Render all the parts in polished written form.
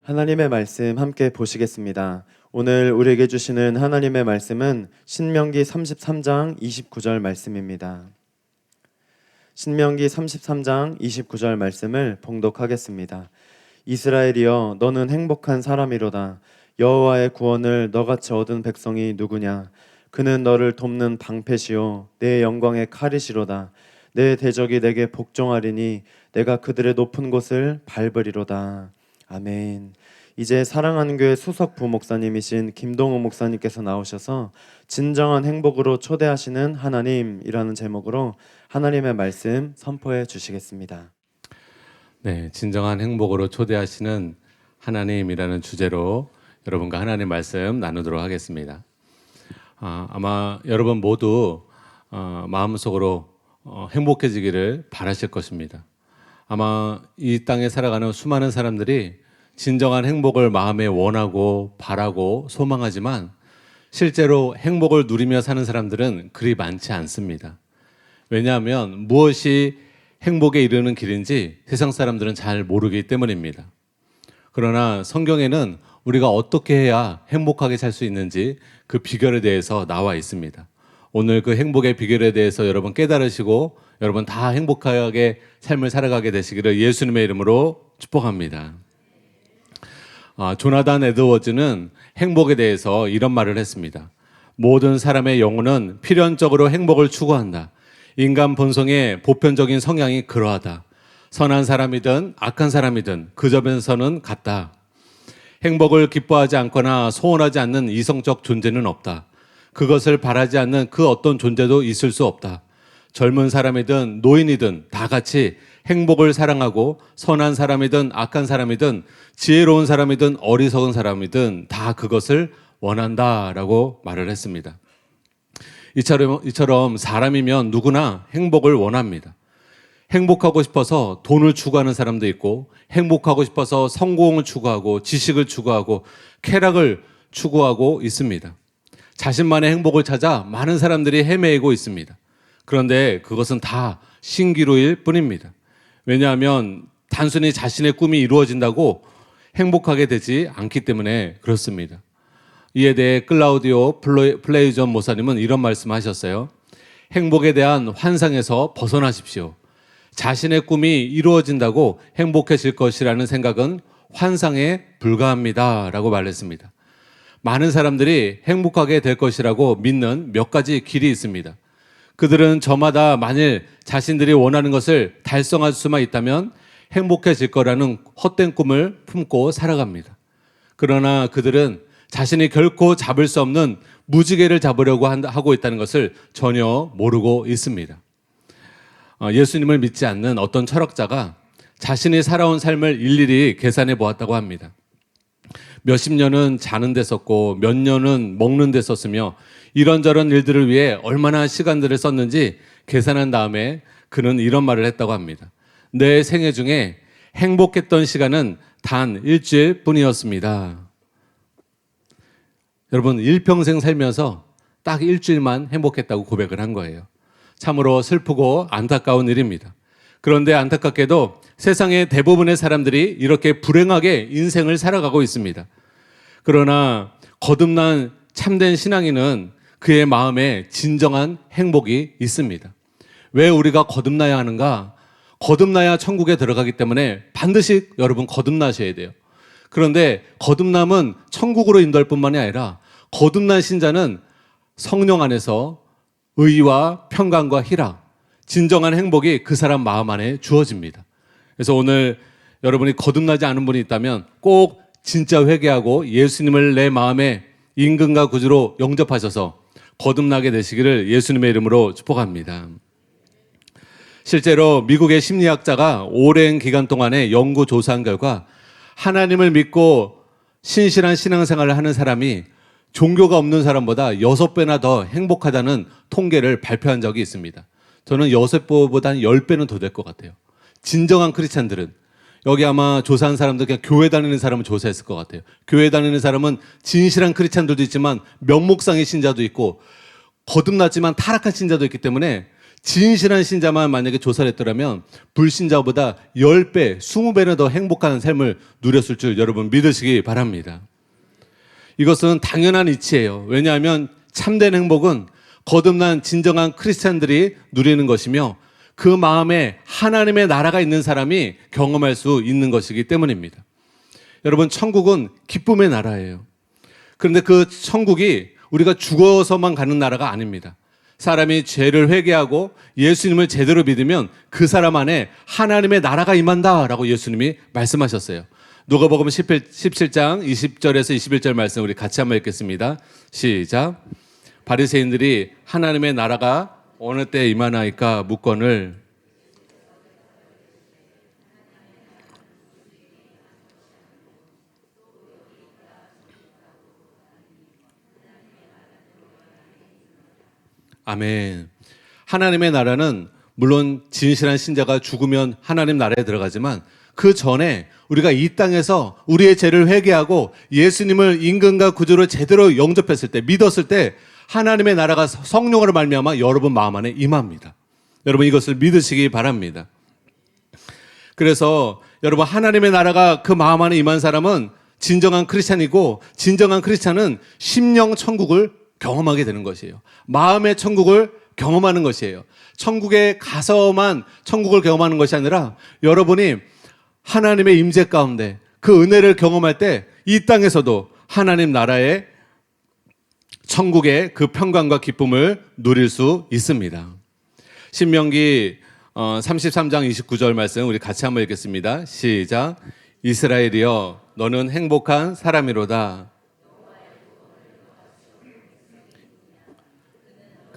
하나님의 말씀 함께 보시겠습니다. 오늘 우리에게 주시는 하나님의 말씀은 신명기 33장 29절 말씀입니다. 신명기 33장 29절 말씀을 봉독하겠습니다. 이스라엘이여 너는 행복한 사람이로다. 여호와의 구원을 너같이 얻은 백성이 누구냐? 그는 너를 돕는 방패시요 내 영광의 칼이시로다. 내 대적이 내게 복종하리니 내가 그들의 높은 곳을 밟으리로다. 아멘. 이제 사랑하는 교회 수석 부목사님이신 김동호 목사님께서 나오셔서 진정한 행복으로 초대하시는 하나님이라는 제목으로 하나님의 말씀 선포해 주시겠습니다. 네, 진정한 행복으로 초대하시는 하나님이라는 주제로 여러분과 하나님 말씀 나누도록 하겠습니다. 아마 여러분 모두 마음속으로 행복해지기를 바라실 것입니다. 아마 이 땅에 살아가는 수많은 사람들이 진정한 행복을 마음에 원하고 바라고 소망하지만 실제로 행복을 누리며 사는 사람들은 그리 많지 않습니다. 왜냐하면 무엇이 행복에 이르는 길인지 세상 사람들은 잘 모르기 때문입니다. 그러나 성경에는 우리가 어떻게 해야 행복하게 살 수 있는지 그 비결에 대해서 나와 있습니다. 오늘 그 행복의 비결에 대해서 여러분 깨달으시고 여러분 다 행복하게 삶을 살아가게 되시기를 예수님의 이름으로 축복합니다. 조나단 에드워즈는 행복에 대해서 이런 말을 했습니다. 모든 사람의 영혼은 필연적으로 행복을 추구한다. 인간 본성의 보편적인 성향이 그러하다. 선한 사람이든 악한 사람이든 그 점에서는 같다. 행복을 기뻐하지 않거나 소원하지 않는 이성적 존재는 없다. 그것을 바라지 않는 그 어떤 존재도 있을 수 없다. 젊은 사람이든 노인이든 다 같이 행복을 사랑하고 선한 사람이든 악한 사람이든 지혜로운 사람이든 어리석은 사람이든 다 그것을 원한다라고 말을 했습니다. 이처럼 사람이면 누구나 행복을 원합니다. 행복하고 싶어서 돈을 추구하는 사람도 있고 행복하고 싶어서 성공을 추구하고 지식을 추구하고 쾌락을 추구하고 있습니다. 자신만의 행복을 찾아 많은 사람들이 헤매이고 있습니다. 그런데 그것은 다 신기루일 뿐입니다. 왜냐하면 단순히 자신의 꿈이 이루어진다고 행복하게 되지 않기 때문에 그렇습니다. 이에 대해 클라우디오 플레이전 목사님은 이런 말씀하셨어요. 행복에 대한 환상에서 벗어나십시오. 자신의 꿈이 이루어진다고 행복해질 것이라는 생각은 환상에 불과합니다 라고 말했습니다. 많은 사람들이 행복하게 될 것이라고 믿는 몇 가지 길이 있습니다. 그들은 저마다 만일 자신들이 원하는 것을 달성할 수만 있다면 행복해질 거라는 헛된 꿈을 품고 살아갑니다. 그러나 그들은 자신이 결코 잡을 수 없는 무지개를 잡으려고 하고 있다는 것을 전혀 모르고 있습니다. 예수님을 믿지 않는 어떤 철학자가 자신이 살아온 삶을 일일이 계산해 보았다고 합니다. 몇십 년은 자는 데 썼고 몇 년은 먹는 데 썼으며 이런저런 일들을 위해 얼마나 시간들을 썼는지 계산한 다음에 그는 이런 말을 했다고 합니다. 내 생애 중에 행복했던 시간은 단 일주일 뿐이었습니다. 여러분 일평생 살면서 딱 일주일만 행복했다고 고백을 한 거예요. 참으로 슬프고 안타까운 일입니다. 그런데 안타깝게도 세상의 대부분의 사람들이 이렇게 불행하게 인생을 살아가고 있습니다. 그러나 거듭난 참된 신앙인은 그의 마음에 진정한 행복이 있습니다. 왜 우리가 거듭나야 하는가? 거듭나야 천국에 들어가기 때문에 반드시 여러분 거듭나셔야 돼요. 그런데 거듭남은 천국으로 인도할 뿐만이 아니라 거듭난 신자는 성령 안에서 의와 평강과 희락, 진정한 행복이 그 사람 마음 안에 주어집니다. 그래서 오늘 여러분이 거듭나지 않은 분이 있다면 꼭 진짜 회개하고 예수님을 내 마음의 임금과 구주로 영접하셔서 거듭나게 되시기를 예수님의 이름으로 축복합니다. 실제로 미국의 심리학자가 오랜 기간 동안에 연구 조사한 결과 하나님을 믿고 신실한 신앙생활을 하는 사람이 종교가 없는 사람보다 6배나 더 행복하다는 통계를 발표한 적이 있습니다. 저는 6배보다 10배는 더 될 것 같아요. 진정한 크리스찬들은 여기 아마 조사한 사람들 그냥 교회 다니는 사람을 조사했을 것 같아요. 교회 다니는 사람은 진실한 크리스찬들도 있지만 명목상의 신자도 있고 거듭났지만 타락한 신자도 있기 때문에 진실한 신자만 만약에 조사를 했더라면 불신자보다 10배, 20배는 더 행복한 삶을 누렸을 줄 여러분 믿으시기 바랍니다. 이것은 당연한 이치예요. 왜냐하면 참된 행복은 거듭난 진정한 크리스찬들이 누리는 것이며 그 마음에 하나님의 나라가 있는 사람이 경험할 수 있는 것이기 때문입니다. 여러분, 천국은 기쁨의 나라예요. 그런데 그 천국이 우리가 죽어서만 가는 나라가 아닙니다. 사람이 죄를 회개하고 예수님을 제대로 믿으면 그 사람 안에 하나님의 나라가 임한다라고 예수님이 말씀하셨어요. 누가복음 17장 20절에서 21절 말씀 우리 같이 한번 읽겠습니다. 시작. 바리새인들이 하나님의 나라가 어느 때 임하나이까 묻거늘 아멘. 하나님의 나라는 물론 진실한 신자가 죽으면 하나님 나라에 들어가지만 그 전에 우리가 이 땅에서 우리의 죄를 회개하고 예수님을 임금과 구주로 제대로 영접했을 때, 믿었을 때 하나님의 나라가 성령으로 말미암아 여러분 마음 안에 임합니다. 여러분 이것을 믿으시기 바랍니다. 그래서 여러분 하나님의 나라가 그 마음 안에 임한 사람은 진정한 크리스찬이고 진정한 크리스찬은 심령 천국을 경험하게 되는 것이에요. 마음의 천국을 경험하는 것이에요. 천국에 가서만 천국을 경험하는 것이 아니라 여러분이 하나님의 임재 가운데 그 은혜를 경험할 때 이 땅에서도 하나님 나라의 천국의 그 평강과 기쁨을 누릴 수 있습니다. 신명기 33장 29절 말씀 우리 같이 한번 읽겠습니다. 시작. 이스라엘이여 너는 행복한 사람이로다.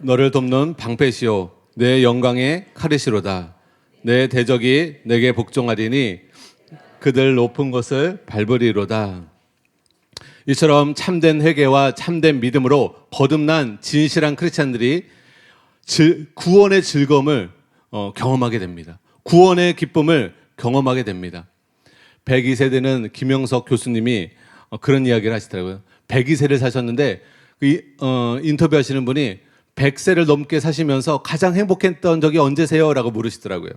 너를 돕는 방패시오 내 영광의 카르시로다. 내 대적이 내게 복종하리니 그들 높은 것을 밟으리로다. 이처럼 참된 회개와 참된 믿음으로 거듭난 진실한 크리스찬들이 구원의 즐거움을 경험하게 됩니다. 구원의 기쁨을 경험하게 됩니다. 102세대는 김영석 교수님이 그런 이야기를 하시더라고요. 102세를 사셨는데 인터뷰하시는 분이 100세를 넘게 사시면서 가장 행복했던 적이 언제세요? 라고 물으시더라고요.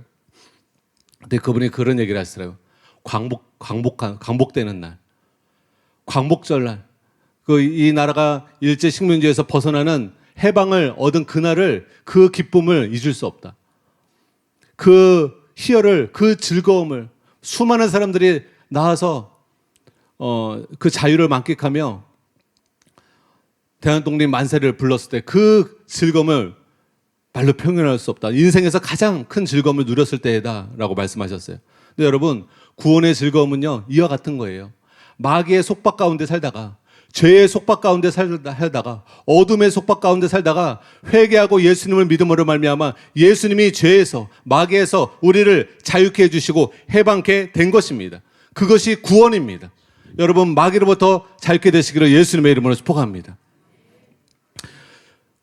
근데 그분이 그런 얘기를 하시더라고요. 광복되는 날. 광복절 날. 이 나라가 일제 식민지에서 벗어나는 해방을 얻은 그날을 그 기쁨을 잊을 수 없다. 그 희열을, 그 즐거움을 수많은 사람들이 나와서 그 자유를 만끽하며 대한독립 만세를 불렀을 때 그 즐거움을 말로 표현할 수 없다. 인생에서 가장 큰 즐거움을 누렸을 때다라고 말씀하셨어요. 근데 여러분 구원의 즐거움은요 이와 같은 거예요. 마귀의 속박 가운데 살다가 죄의 속박 가운데 살다가 어둠의 속박 가운데 살다가 회개하고 예수님을 믿음으로 말미암아 예수님이 죄에서 마귀에서 우리를 자유케 해주시고 해방케 된 것입니다. 그것이 구원입니다. 여러분 마귀로부터 자유케 되시기를 예수님의 이름으로 축복합니다.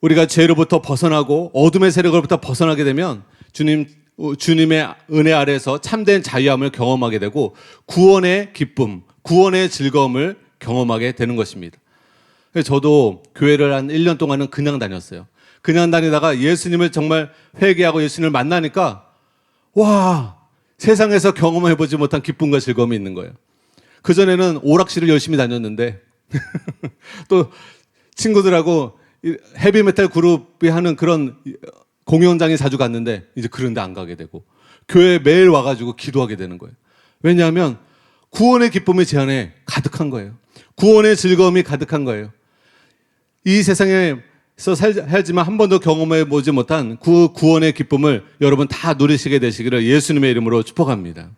우리가 죄로부터 벗어나고 어둠의 세력으로부터 벗어나게 되면 주님의 은혜 아래에서 참된 자유함을 경험하게 되고 구원의 기쁨, 구원의 즐거움을 경험하게 되는 것입니다. 저도 교회를 한 1년 동안은 그냥 다녔어요. 그냥 다니다가 예수님을 정말 회개하고 예수님을 만나니까 와, 세상에서 경험해보지 못한 기쁨과 즐거움이 있는 거예요. 그전에는 오락실을 열심히 다녔는데 또 친구들하고 헤비메탈 그룹이 하는 그런 공연장에 자주 갔는데 이제 그런 데 안 가게 되고 교회에 매일 와가지고 기도하게 되는 거예요. 왜냐하면 구원의 기쁨이 제 안에 가득한 거예요. 구원의 즐거움이 가득한 거예요. 이 세상에서 살지만 한 번도 경험해보지 못한 그 구원의 기쁨을 여러분 다 누리시게 되시기를 예수님의 이름으로 축복합니다.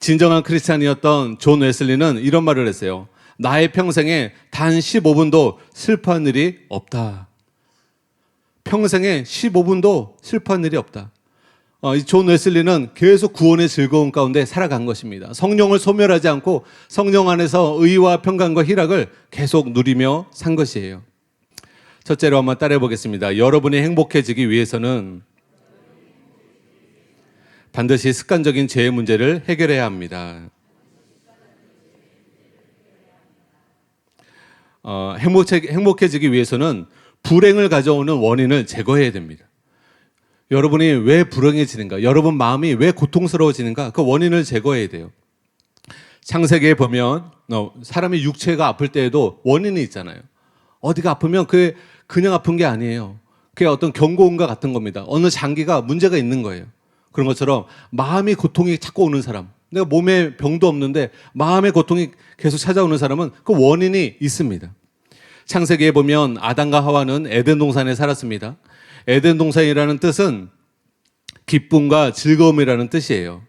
진정한 크리스찬이었던 존 웨슬리는 이런 말을 했어요. 나의 평생에 단 15분도 슬퍼한 일이 없다. 평생에 15분도 슬퍼한 일이 없다. 이 존 웨슬리는 계속 구원의 즐거움 가운데 살아간 것입니다. 성령을 소멸하지 않고 성령 안에서 의와 평강과 희락을 계속 누리며 산 것이에요. 첫째로 한번 따라해 보겠습니다. 여러분이 행복해지기 위해서는 반드시 습관적인 죄의 문제를 해결해야 합니다. 행복해지기 위해서는 불행을 가져오는 원인을 제거해야 됩니다. 여러분이 왜 불행해지는가? 여러분 마음이 왜 고통스러워지는가? 그 원인을 제거해야 돼요. 창세기에 보면 사람이 육체가 아플 때에도 원인이 있잖아요. 어디가 아프면 그게 그냥 아픈 게 아니에요. 그게 어떤 경고음과 같은 겁니다. 어느 장기가 문제가 있는 거예요. 그런 것처럼 마음이 고통이 자꾸 오는 사람, 내가 몸에 병도 없는데 마음의 고통이 계속 찾아오는 사람은 그 원인이 있습니다. 창세기에 보면 아담과 하와는 에덴 동산에 살았습니다. 에덴 동산이라는 뜻은 기쁨과 즐거움이라는 뜻이에요.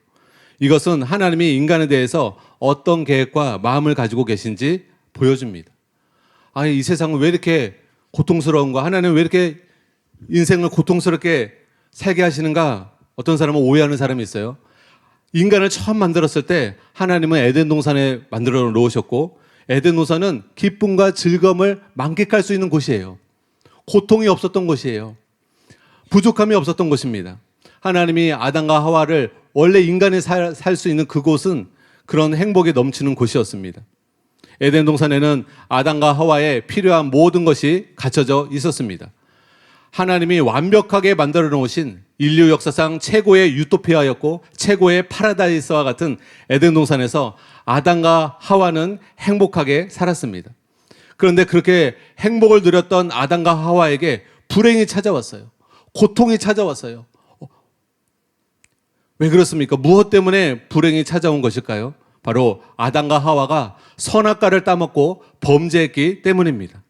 이것은 하나님이 인간에 대해서 어떤 계획과 마음을 가지고 계신지 보여줍니다. 이 세상은 왜 이렇게 고통스러운가? 하나님은 왜 이렇게 인생을 고통스럽게 살게 하시는가? 어떤 사람은 오해하는 사람이 있어요. 인간을 처음 만들었을 때 하나님은 에덴 동산에 만들어 놓으셨고, 에덴 동산은 기쁨과 즐거움을 만끽할 수 있는 곳이에요. 고통이 없었던 곳이에요. 부족함이 없었던 곳입니다. 하나님이 아담과 하와를 원래 인간이 살 수 있는 그곳은 그런 행복이 넘치는 곳이었습니다. 에덴 동산에는 아담과 하와의 필요한 모든 것이 갖춰져 있었습니다. 하나님이 완벽하게 만들어 놓으신 인류 역사상 최고의 유토피아였고 최고의 파라다이스와 같은 에덴 동산에서 아담과 하와는 행복하게 살았습니다. 그런데 그렇게 행복을 누렸던 아담과 하와에게 불행이 찾아왔어요. 고통이 찾아왔어요. 왜 그렇습니까? 무엇 때문에 불행이 찾아온 것일까요? 바로 아담과 하와가 선악과를 따먹고 범죄했기 때문입니다.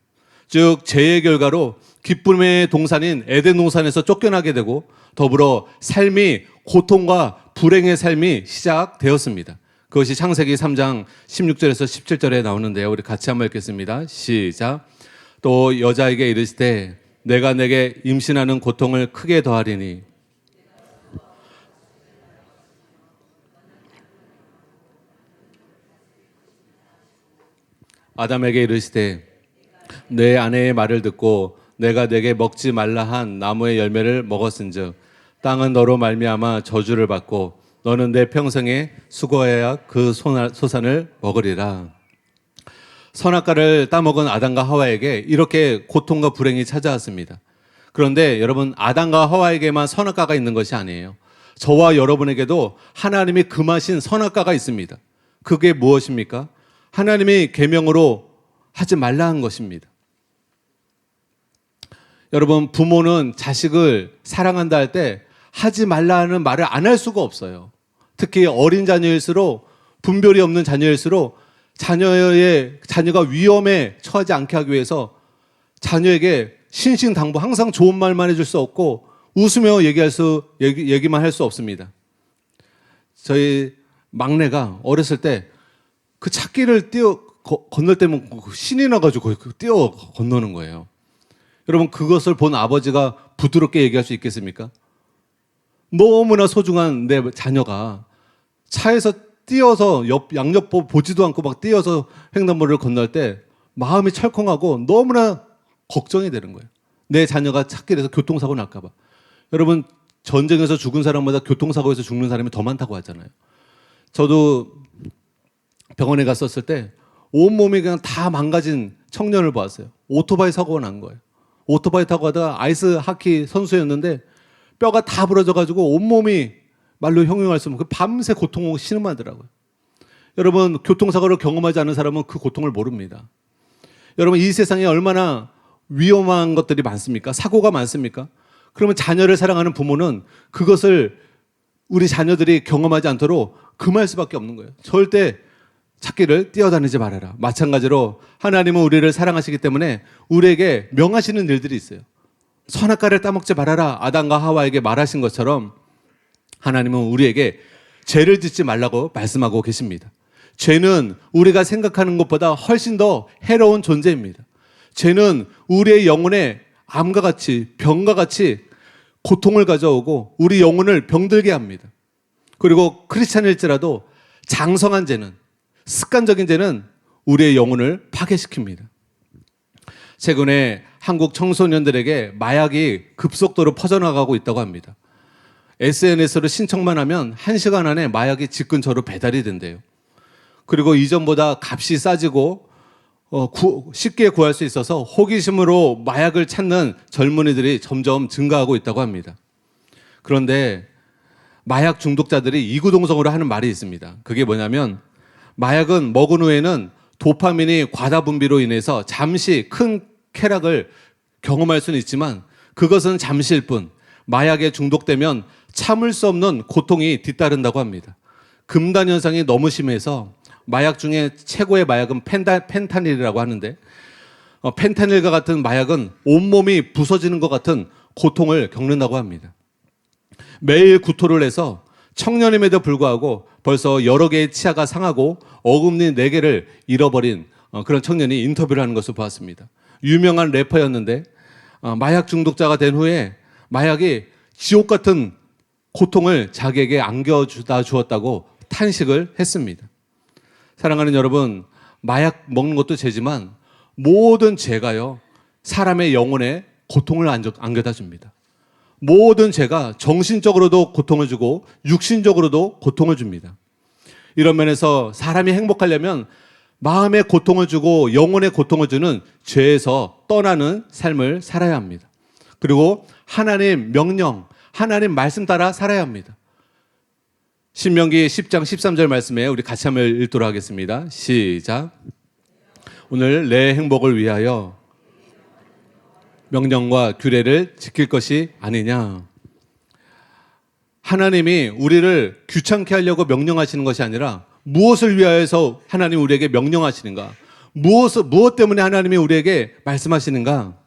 즉 죄의 결과로 기쁨의 동산인 에덴 동산에서 쫓겨나게 되고 더불어 삶이 고통과 불행의 삶이 시작되었습니다. 그것이 창세기 3장 16절에서 17절에 나오는데요. 우리 같이 한번 읽겠습니다. 시작. 또 여자에게 이르시되 내가 내게 임신하는 고통을 크게 더하리니 아담에게 이르시되 내 아내의 말을 듣고 내가 내게 먹지 말라 한 나무의 열매를 먹었은즉 땅은 너로 말미암아 저주를 받고 너는 내 평생에 수고해야 그 소산을 먹으리라. 선악과를 따먹은 아담과 하와에게 이렇게 고통과 불행이 찾아왔습니다. 그런데 여러분, 아담과 하와에게만 선악과가 있는 것이 아니에요. 저와 여러분에게도 하나님이 금하신 선악과가 있습니다. 그게 무엇입니까? 하나님이 계명으로 하지 말라 한 것입니다. 여러분, 부모는 자식을 사랑한다 할 때 하지 말라는 말을 안 할 수가 없어요. 특히 어린 자녀일수록, 분별이 없는 자녀일수록 자녀가 위험에 처하지 않게 하기 위해서 자녀에게 신신당부, 항상 좋은 말만 해줄 수 없고 웃으며 얘기만 할 수 없습니다. 저희 막내가 어렸을 때 그 찾기를 건널 때면 신이 나가지고 뛰어 건너는 거예요. 여러분, 그것을 본 아버지가 부드럽게 얘기할 수 있겠습니까? 너무나 소중한 내 자녀가 차에서 뛰어서 양옆 보지도 않고 막 뛰어서 횡단보도를 건널 때 마음이 철컹하고 너무나 걱정이 되는 거예요. 내 자녀가 찾길에서 교통사고 날까 봐. 여러분, 전쟁에서 죽은 사람보다 교통사고에서 죽는 사람이 더 많다고 하잖아요. 저도 병원에 갔었을 때 온몸이 그냥 다 망가진 청년을 보았어요. 오토바이 사고가 난 거예요. 오토바이 타고 가다가 아이스 하키 선수였는데 뼈가 다 부러져가지고 온몸이 말로 형용할 수 없는 밤새 고통을 신음하더라고요. 여러분, 교통사고를 경험하지 않은 사람은 그 고통을 모릅니다. 여러분, 이 세상에 얼마나 위험한 것들이 많습니까? 사고가 많습니까? 그러면 자녀를 사랑하는 부모는 그것을 우리 자녀들이 경험하지 않도록 금할 수밖에 없는 거예요. 절대 찾기를 뛰어다니지 말아라. 마찬가지로 하나님은 우리를 사랑하시기 때문에 우리에게 명하시는 일들이 있어요. 선악과를 따먹지 말아라. 아담과 하와에게 말하신 것처럼 하나님은 우리에게 죄를 짓지 말라고 말씀하고 계십니다. 죄는 우리가 생각하는 것보다 훨씬 더 해로운 존재입니다. 죄는 우리의 영혼에 암과 같이 병과 같이 고통을 가져오고 우리 영혼을 병들게 합니다. 그리고 크리스찬일지라도 장성한 죄는, 습관적인 죄는 우리의 영혼을 파괴시킵니다. 최근에 한국 청소년들에게 마약이 급속도로 퍼져나가고 있다고 합니다. SNS로 신청만 하면 1시간 안에 마약이 집 근처로 배달이 된대요. 그리고 이전보다 값이 싸지고 쉽게 구할 수 있어서 호기심으로 마약을 찾는 젊은이들이 점점 증가하고 있다고 합니다. 그런데 마약 중독자들이 이구동성으로 하는 말이 있습니다. 그게 뭐냐면 마약은 먹은 후에는 도파민이 과다 분비로 인해서 잠시 큰 쾌락을 경험할 수는 있지만 그것은 잠시일 뿐 마약에 중독되면 참을 수 없는 고통이 뒤따른다고 합니다. 금단 현상이 너무 심해서 마약 중에 최고의 마약은 펜타닐이라고 하는데 펜타닐과 같은 마약은 온몸이 부서지는 것 같은 고통을 겪는다고 합니다. 매일 구토를 해서 청년임에도 불구하고 벌써 여러 개의 치아가 상하고 어금니 4개를 잃어버린 그런 청년이 인터뷰를 하는 것을 보았습니다. 유명한 래퍼였는데 마약 중독자가 된 후에 마약이 지옥 같은 고통을 자기에게 안겨주다 주었다고 탄식을 했습니다. 사랑하는 여러분, 마약 먹는 것도 죄지만 모든 죄가요 사람의 영혼에 고통을 안겨다 줍니다. 모든 죄가 정신적으로도 고통을 주고 육신적으로도 고통을 줍니다. 이런 면에서 사람이 행복하려면 마음의 고통을 주고 영혼의 고통을 주는 죄에서 떠나는 삶을 살아야 합니다. 그리고 하나님 명령, 하나님 말씀 따라 살아야 합니다. 신명기 10장 13절 말씀에 우리 같이 한번 읽도록 하겠습니다. 시작. 오늘 내 행복을 위하여 명령과 규례를 지킬 것이 아니냐. 하나님이 우리를 귀찮게 하려고 명령하시는 것이 아니라 무엇을 위하여서 하나님이 우리에게 명령하시는가? 무엇 때문에 하나님이 우리에게 말씀하시는가?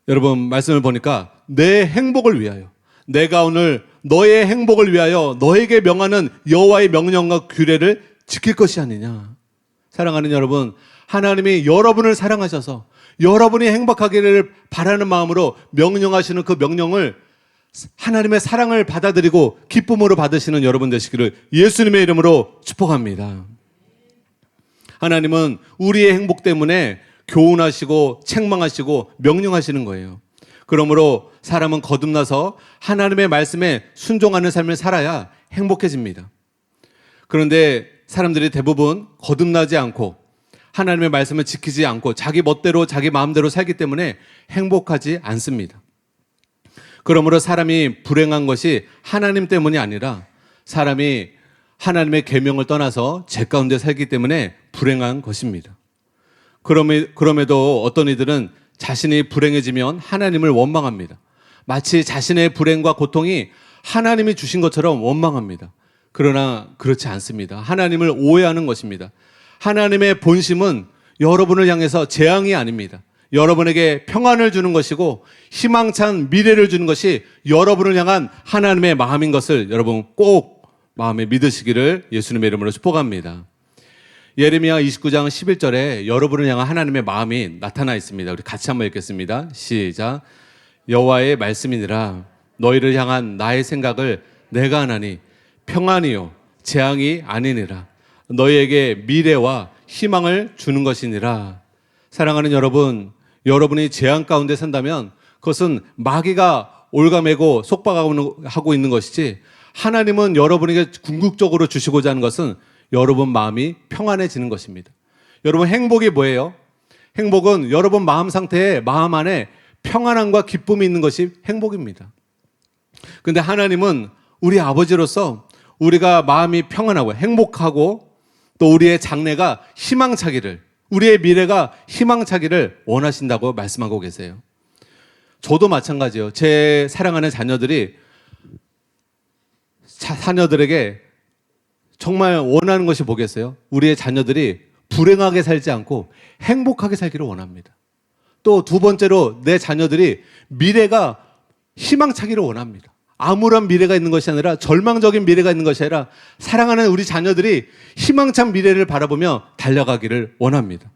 여러분 말씀을 보니까 내 행복을 위하여, 내가 오늘 너의 행복을 위하여 너에게 명하는 여호와의 명령과 규례를 지킬 것이 아니냐. 사랑하는 여러분, 하나님이 여러분을 사랑하셔서 여러분이 행복하기를 바라는 마음으로 명령하시는 그 명령을 하나님의 사랑을 받아들이고 기쁨으로 받으시는 여러분 되시기를 예수님의 이름으로 축복합니다. 하나님은 우리의 행복 때문에 교훈하시고 책망하시고 명령하시는 거예요. 그러므로 사람은 거듭나서 하나님의 말씀에 순종하는 삶을 살아야 행복해집니다. 그런데 사람들이 대부분 거듭나지 않고 하나님의 말씀을 지키지 않고 자기 멋대로 자기 마음대로 살기 때문에 행복하지 않습니다. 그러므로 사람이 불행한 것이 하나님 때문이 아니라 사람이 하나님의 계명을 떠나서 죄 가운데 살기 때문에 불행한 것입니다. 그럼에도 어떤 이들은 자신이 불행해지면 하나님을 원망합니다. 마치 자신의 불행과 고통이 하나님이 주신 것처럼 원망합니다. 그러나 그렇지 않습니다. 하나님을 오해하는 것입니다. 하나님의 본심은 여러분을 향해서 재앙이 아닙니다. 여러분에게 평안을 주는 것이고 희망찬 미래를 주는 것이 여러분을 향한 하나님의 마음인 것을 여러분 꼭 마음에 믿으시기를 예수님의 이름으로 축복합니다. 예레미야 29장 11절에 여러분을 향한 하나님의 마음이 나타나 있습니다. 우리 같이 한번 읽겠습니다. 시작. 여호와의 말씀이니라. 너희를 향한 나의 생각을 내가 하나니 평안이요 재앙이 아니니라. 너희에게 미래와 희망을 주는 것이니라. 사랑하는 여러분, 여러분이 재앙 가운데 산다면 그것은 마귀가 올가매고 속박하고 있는 것이지, 하나님은 여러분에게 궁극적으로 주시고자 하는 것은 여러분 마음이 평안해지는 것입니다. 여러분 행복이 뭐예요? 행복은 여러분 마음 상태에 마음 안에 평안함과 기쁨이 있는 것이 행복입니다. 근데 하나님은 우리 아버지로서 우리가 마음이 평안하고 행복하고 또 우리의 장래가 희망차기를, 우리의 미래가 희망차기를 원하신다고 말씀하고 계세요. 저도 마찬가지예요. 제 사랑하는 자녀들에게 정말 원하는 것이 뭐겠어요? 우리의 자녀들이 불행하게 살지 않고 행복하게 살기를 원합니다. 또 두 번째로 내 자녀들이 미래가 희망차기를 원합니다. 암울한 미래가 있는 것이 아니라, 절망적인 미래가 있는 것이 아니라 사랑하는 우리 자녀들이 희망찬 미래를 바라보며 달려가기를 원합니다.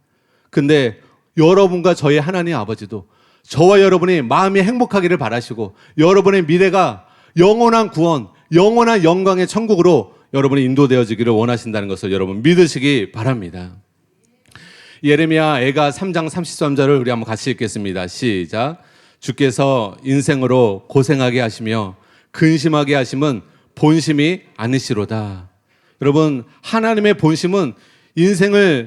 근데 여러분과 저희 하나님 아버지도 저와 여러분이 마음이 행복하기를 바라시고 여러분의 미래가 영원한 구원, 영원한 영광의 천국으로 여러분이 인도되어지기를 원하신다는 것을 여러분 믿으시기 바랍니다. 예레미야 애가 3장 33절을 우리 한번 같이 읽겠습니다. 시작. 주께서 인생으로 고생하게 하시며 근심하게 하심은 본심이 아니시로다. 여러분, 하나님의 본심은 인생으로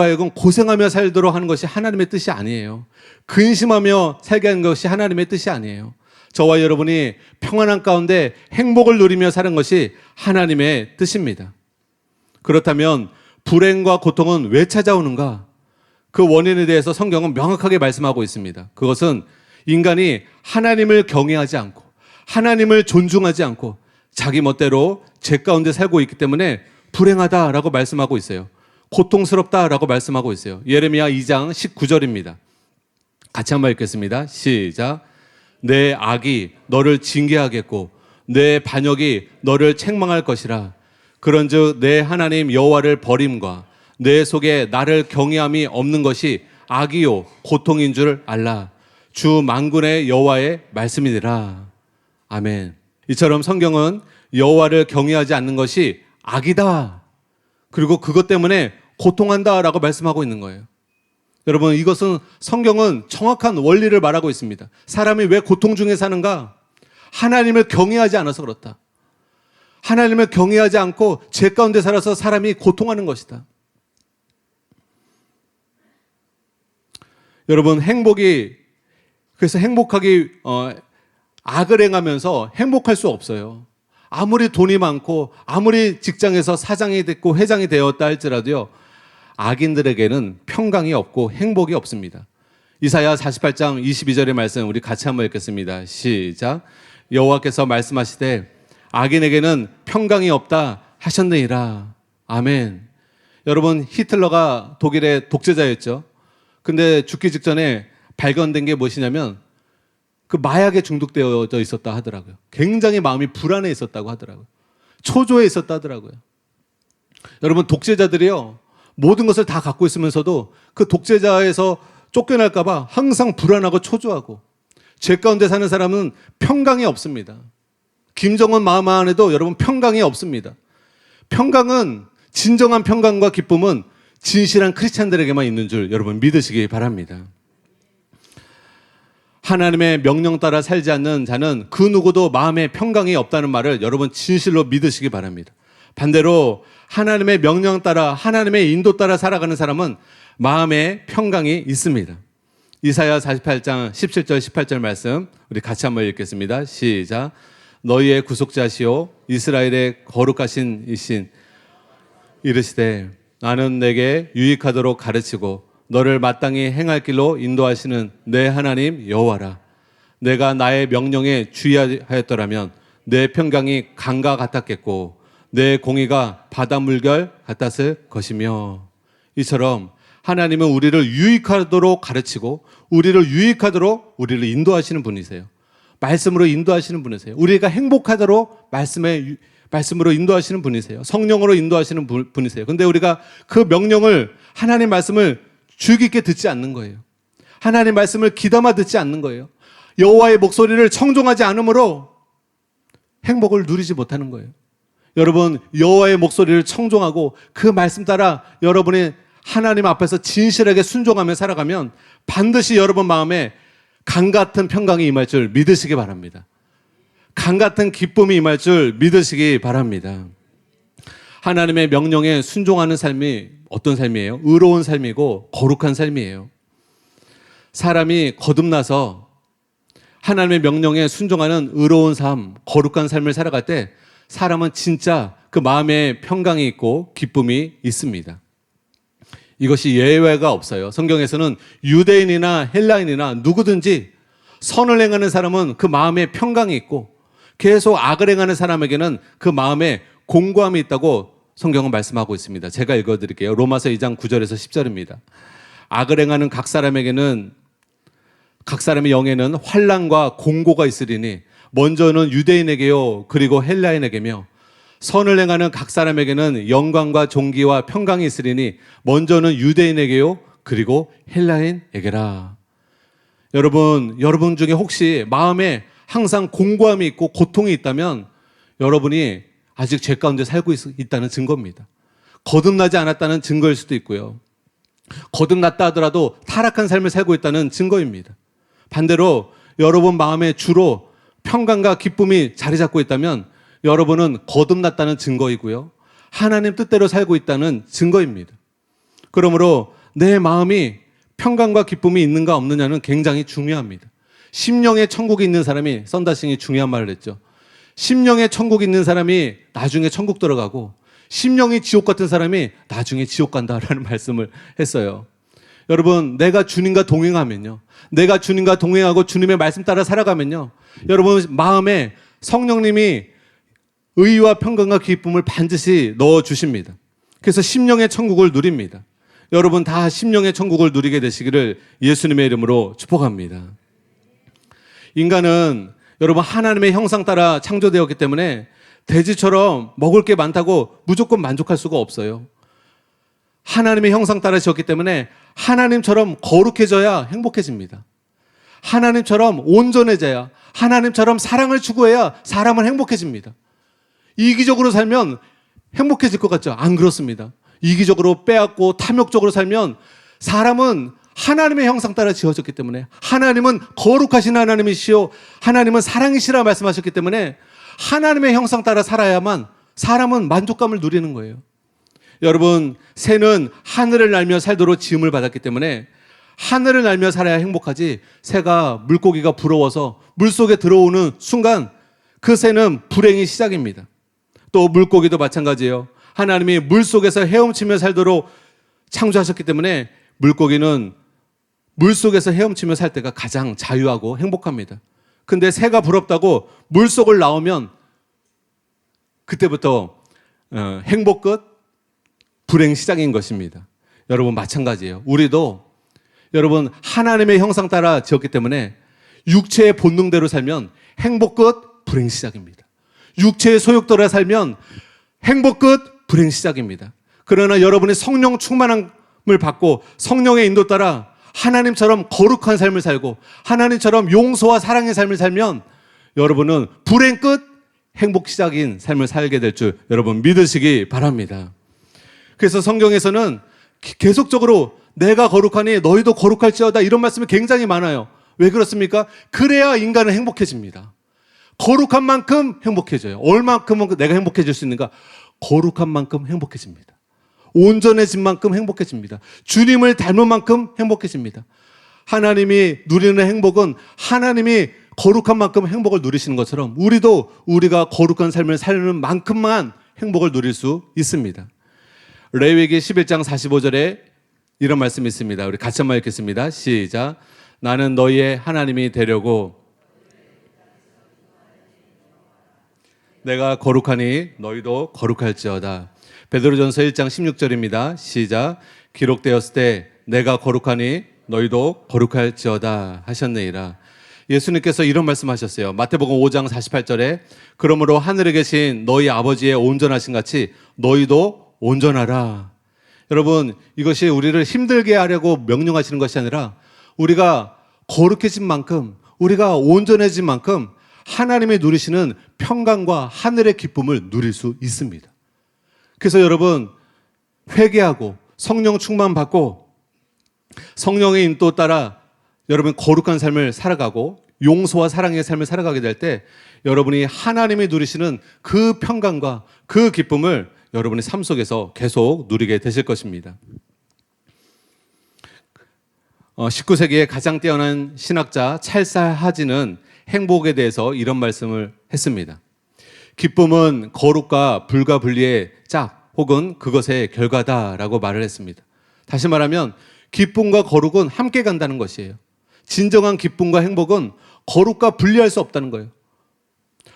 하여금 고생하며 살도록 하는 것이 하나님의 뜻이 아니에요. 근심하며 살게 하는 것이 하나님의 뜻이 아니에요. 저와 여러분이 평안한 가운데 행복을 누리며 사는 것이 하나님의 뜻입니다. 그렇다면 불행과 고통은 왜 찾아오는가? 그 원인에 대해서 성경은 명확하게 말씀하고 있습니다. 그것은 인간이 하나님을 경외하지 않고 하나님을 존중하지 않고 자기 멋대로 죄 가운데 살고 있기 때문에 불행하다라고 말씀하고 있어요. 고통스럽다라고 말씀하고 있어요. 예레미야 2장 19절입니다. 같이 한번 읽겠습니다. 시작. 내 악이 너를 징계하겠고 내 반역이 너를 책망할 것이라. 그런즉 내 하나님 여호와를 버림과 내 속에 나를 경외함이 없는 것이 악이요 고통인 줄 알라. 주 만군의 여호와의 말씀이니라. 아멘. 이처럼 성경은 여호와를 경외하지 않는 것이 악이다. 그리고 그것 때문에 고통한다라고 말씀하고 있는 거예요. 여러분, 이것은 성경은 정확한 원리를 말하고 있습니다. 사람이 왜 고통 중에 사는가? 하나님을 경외하지 않아서 그렇다. 하나님을 경외하지 않고 죄 가운데 살아서 사람이 고통하는 것이다. 여러분, 그래서 행복하기, 악을 행하면서 행복할 수 없어요. 아무리 돈이 많고 아무리 직장에서 사장이 됐고 회장이 되었다 할지라도요, 악인들에게는 평강이 없고 행복이 없습니다. 이사야 48장 22절의 말씀 우리 같이 한번 읽겠습니다. 시작. 여호와께서 말씀하시되 악인에게는 평강이 없다 하셨느니라. 아멘. 여러분, 히틀러가 독일의 독재자였죠. 근데 죽기 직전에 발견된 게 무엇이냐면 그 마약에 중독되어져 있었다 하더라고요. 굉장히 마음이 불안해 있었다고 하더라고요. 초조해 있었다 하더라고요. 여러분, 독재자들이요, 모든 것을 다 갖고 있으면서도 그 독재자에서 쫓겨날까봐 항상 불안하고 초조하고, 죄 가운데 사는 사람은 평강이 없습니다. 김정은 마음 안에도 여러분 평강이 없습니다. 평강은, 진정한 평강과 기쁨은 진실한 크리스찬들에게만 있는 줄 여러분 믿으시기 바랍니다. 하나님의 명령 따라 살지 않는 자는 그 누구도 마음에 평강이 없다는 말을 여러분 진실로 믿으시기 바랍니다. 반대로 하나님의 명령 따라, 하나님의 인도 따라 살아가는 사람은 마음에 평강이 있습니다. 이사야 48장 17절 18절 말씀 우리 같이 한번 읽겠습니다. 시작. 너희의 구속자시오 이스라엘의 거룩하신 이신 이르시되 나는 내게 유익하도록 가르치고 너를 마땅히 행할 길로 인도하시는 내 하나님 여호와라. 내가 나의 명령에 주의하였더라면 내 평강이 강과 같았겠고 내 공의가 바다 물결 같았을 것이며. 이처럼 하나님은 우리를 유익하도록 가르치고 우리를 유익하도록 우리를 인도하시는 분이세요. 말씀으로 인도하시는 분이세요. 우리가 행복하도록 말씀으로 인도하시는 분이세요. 성령으로 인도하시는 분이세요. 근데 우리가 그 명령을, 하나님 말씀을 주의 깊게 듣지 않는 거예요. 하나님 말씀을 귀담아 듣지 않는 거예요. 여호와의 목소리를 청종하지 않으므로 행복을 누리지 못하는 거예요. 여러분, 여호와의 목소리를 청종하고 그 말씀 따라 여러분이 하나님 앞에서 진실하게 순종하며 살아가면 반드시 여러분 마음에 강 같은 평강이 임할 줄 믿으시기 바랍니다. 강 같은 기쁨이 임할 줄 믿으시기 바랍니다. 하나님의 명령에 순종하는 삶이 어떤 삶이에요? 의로운 삶이고 거룩한 삶이에요. 사람이 거듭나서 하나님의 명령에 순종하는 의로운 삶, 거룩한 삶을 살아갈 때 사람은 진짜 그 마음에 평강이 있고 기쁨이 있습니다. 이것이 예외가 없어요. 성경에서는 유대인이나 헬라인이나 누구든지 선을 행하는 사람은 그 마음에 평강이 있고 계속 악을 행하는 사람에게는 그 마음에 공고함이 있다고 성경은 말씀하고 있습니다. 제가 읽어드릴게요. 로마서 2장 9절에서 10절입니다. 악을 행하는 각 사람의 영에는 환난과 공고가 있으리니 먼저는 유대인에게요 그리고 헬라인에게며 선을 행하는 각 사람에게는 영광과 존귀와 평강이 있으리니 먼저는 유대인에게요 그리고 헬라인에게라. 여러분 중에 혹시 마음에 항상 공고함이 있고 고통이 있다면 여러분이 아직 죄 가운데 살고 있다는 증거입니다. 거듭나지 않았다는 증거일 수도 있고요. 거듭났다 하더라도 타락한 삶을 살고 있다는 증거입니다. 반대로 여러분 마음에 주로 평강과 기쁨이 자리 잡고 있다면 여러분은 거듭났다는 증거이고요. 하나님 뜻대로 살고 있다는 증거입니다. 그러므로 내 마음이 평강과 기쁨이 있는가 없느냐는 굉장히 중요합니다. 심령의 천국이 있는 사람이, 썬다싱이 중요한 말을 했죠. 심령의 천국이 있는 사람이 나중에 천국 들어가고 심령이 지옥 같은 사람이 나중에 지옥 간다라는 말씀을 했어요. 여러분, 내가 주님과 동행하면요, 내가 주님과 동행하고 주님의 말씀 따라 살아가면요, 여러분 마음에 성령님이 의와 평강과 기쁨을 반드시 넣어주십니다. 그래서 심령의 천국을 누립니다. 여러분 다 심령의 천국을 누리게 되시기를 예수님의 이름으로 축복합니다. 인간은 여러분 하나님의 형상 따라 창조되었기 때문에 돼지처럼 먹을 게 많다고 무조건 만족할 수가 없어요. 하나님의 형상 따라 지었기 때문에 하나님처럼 거룩해져야 행복해집니다. 하나님처럼 온전해져야, 하나님처럼 사랑을 추구해야 사람은 행복해집니다. 이기적으로 살면 행복해질 것 같죠? 안 그렇습니다. 이기적으로 빼앗고 탐욕적으로 살면 사람은 하나님의 형상 따라 지어졌기 때문에, 하나님은 거룩하신 하나님이시오, 하나님은 사랑이시라 말씀하셨기 때문에 하나님의 형상 따라 살아야만 사람은 만족감을 누리는 거예요. 여러분, 새는 하늘을 날며 살도록 지음을 받았기 때문에 하늘을 날며 살아야 행복하지, 새가 물고기가 부러워서 물속에 들어오는 순간 그 새는 불행이 시작입니다. 또 물고기도 마찬가지예요. 하나님이 물속에서 헤엄치며 살도록 창조하셨기 때문에 물고기는 물속에서 헤엄치며 살 때가 가장 자유하고 행복합니다. 근데 새가 부럽다고 물속을 나오면 그때부터 행복 끝, 불행 시작인 것입니다. 여러분 마찬가지예요. 우리도 여러분 하나님의 형상 따라 지었기 때문에 육체의 본능대로 살면 행복 끝, 불행 시작입니다. 육체의 소욕대로 살면 행복 끝, 불행 시작입니다. 그러나 여러분이 성령 충만함을 받고 성령의 인도 따라 하나님처럼 거룩한 삶을 살고 하나님처럼 용서와 사랑의 삶을 살면 여러분은 불행 끝, 행복 시작인 삶을 살게 될 줄 여러분 믿으시기 바랍니다. 그래서 성경에서는 계속적으로 내가 거룩하니 너희도 거룩할지어다 이런 말씀이 굉장히 많아요. 왜 그렇습니까? 그래야 인간은 행복해집니다. 거룩한 만큼 행복해져요. 얼만큼은 내가 행복해질 수 있는가? 거룩한 만큼 행복해집니다. 온전해진 만큼 행복해집니다. 주님을 닮은 만큼 행복해집니다. 하나님이 누리는 행복은 하나님이 거룩한 만큼 행복을 누리시는 것처럼 우리도 우리가 거룩한 삶을 사는 만큼만 행복을 누릴 수 있습니다. 레위기 11장 45절에 이런 말씀이 있습니다. 우리 같이 한번 읽겠습니다. 시작. 나는 너희의 하나님이 되려고 내가 거룩하니 너희도 거룩할지어다. 베드로전서 1장 16절입니다. 시작. 기록되었을 때 내가 거룩하니 너희도 거룩할지어다 하셨느니라. 예수님께서 이런 말씀하셨어요. 마태복음 5장 48절에 그러므로 하늘에 계신 너희 아버지의 온전하신 같이 너희도 온전하라. 여러분, 이것이 우리를 힘들게 하려고 명령하시는 것이 아니라 우리가 거룩해진 만큼, 우리가 온전해진 만큼 하나님이 누리시는 평강과 하늘의 기쁨을 누릴 수 있습니다. 그래서 여러분, 회개하고 성령 충만 받고 성령의 인도 따라 여러분 거룩한 삶을 살아가고 용서와 사랑의 삶을 살아가게 될 때 여러분이 하나님이 누리시는 그 평강과 그 기쁨을 여러분의 삶 속에서 계속 누리게 되실 것입니다. 19세기의 가장 뛰어난 신학자 찰스 하지는 행복에 대해서 이런 말씀을 했습니다. 기쁨은 거룩과 불과 분리의 짝 혹은 그것의 결과다라고 말을 했습니다. 다시 말하면 기쁨과 거룩은 함께 간다는 것이에요. 진정한 기쁨과 행복은 거룩과 분리할 수 없다는 거예요.